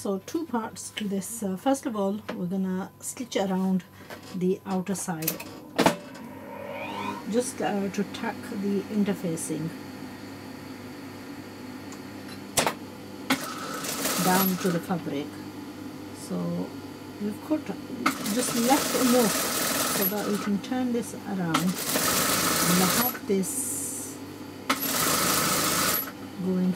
So two parts to this. First of all, we're gonna stitch around the outer side, just to tack the interfacing down to the fabric. So we've cut just left enough so that we can turn this around and have this going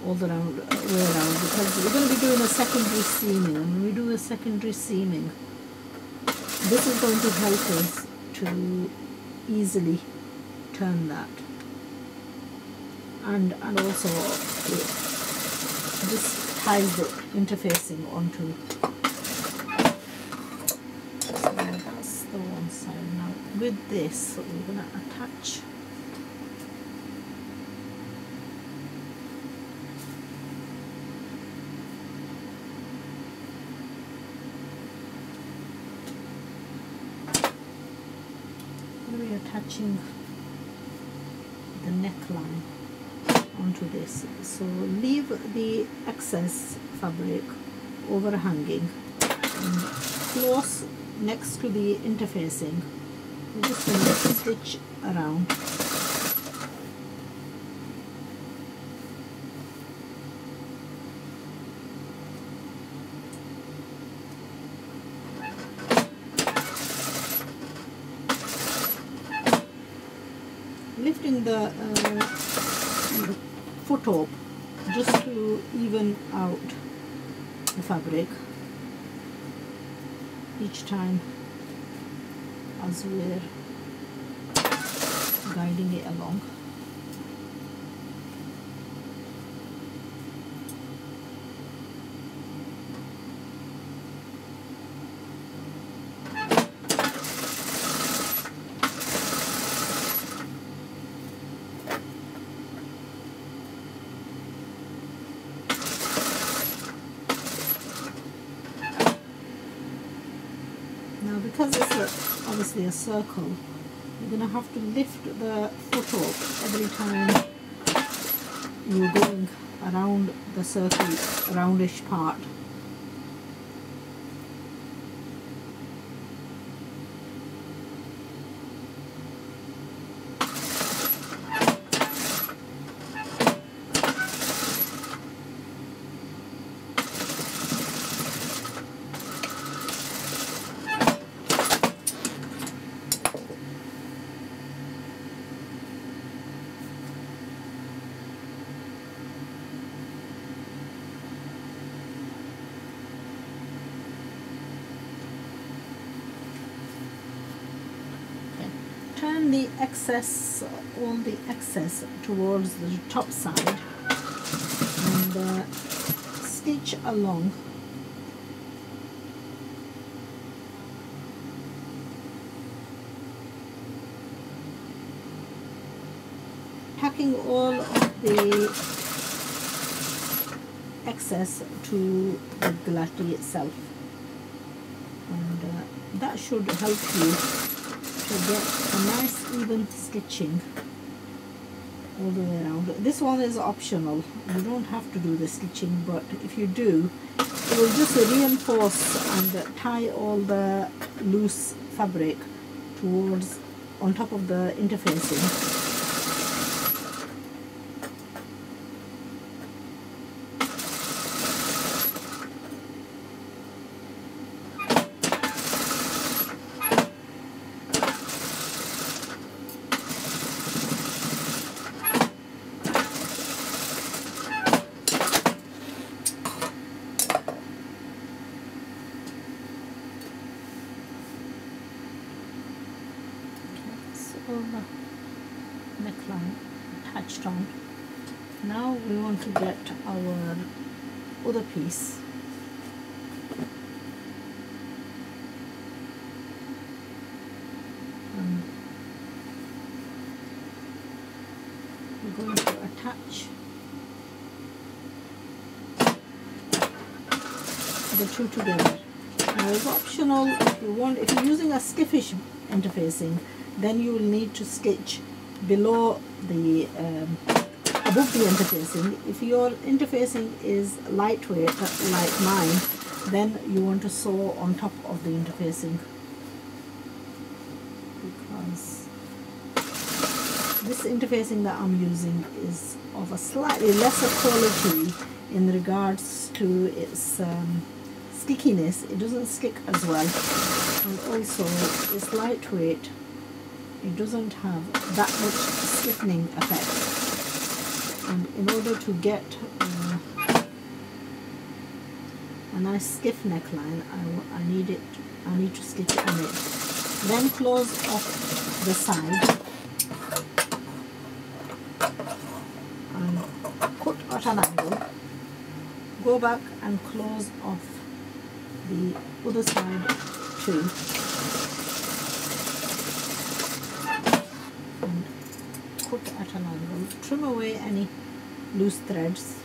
all the way around, because we're going to be doing a secondary seaming, and when we do a secondary seaming, this is going to help us to easily turn that, and also this ties the interfacing onto. So that's the one side. Now with this we're going to attach attaching the neckline onto this. So leave the excess fabric overhanging and close next to the interfacing. We're just going to stitch around. Lifting the foot up just to even out the fabric each time as we're guiding it along. Because it's obviously a circle, you're going to have to lift the foot up every time you're going around the circle, roundish part. Turn the excess, all the excess towards the top side and stitch along. Tacking all of the excess to the galati itself, and that should help you to get a nice even stitching all the way around. This one is optional, you don't have to do the stitching, but if you do, it will just reinforce and tie all the loose fabric towards on top of the interfacing. The neckline attached on. Now we want to get our other piece. And we're going to attach the two together. Now it's optional if you want. If you're using a stiffish interfacing, then you will need to stitch below the above the interfacing. If your interfacing is lightweight like mine, then you want to sew on top of the interfacing, because this interfacing that I'm using is of a slightly lesser quality in regards to its stickiness. It doesn't stick as well, and also it's lightweight. It doesn't have that much stiffening effect, and in order to get a nice stiff neckline, I need to stitch on it. Then close off the side and cut at an angle. Go back and close off the other side too, and cut at an angle. Trim away any loose threads.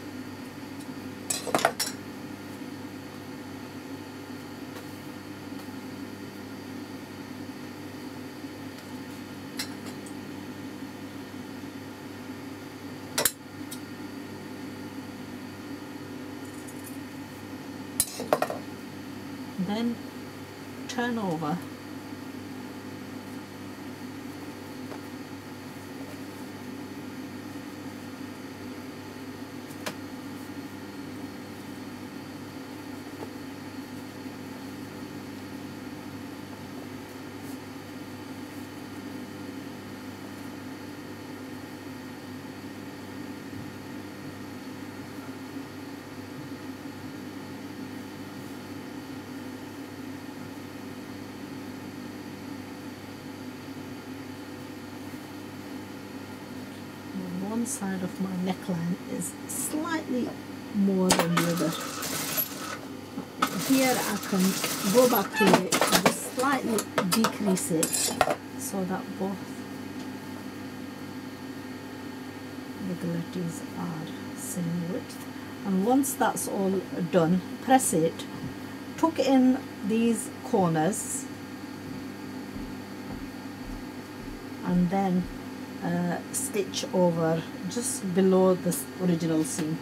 Then turn over one side of my neckline is slightly more than the other. Here I can go back to it and just slightly decrease it so that both the gillettees are same width. And once that's all done, press it, tuck in these corners, and then stitch over just below the original seam.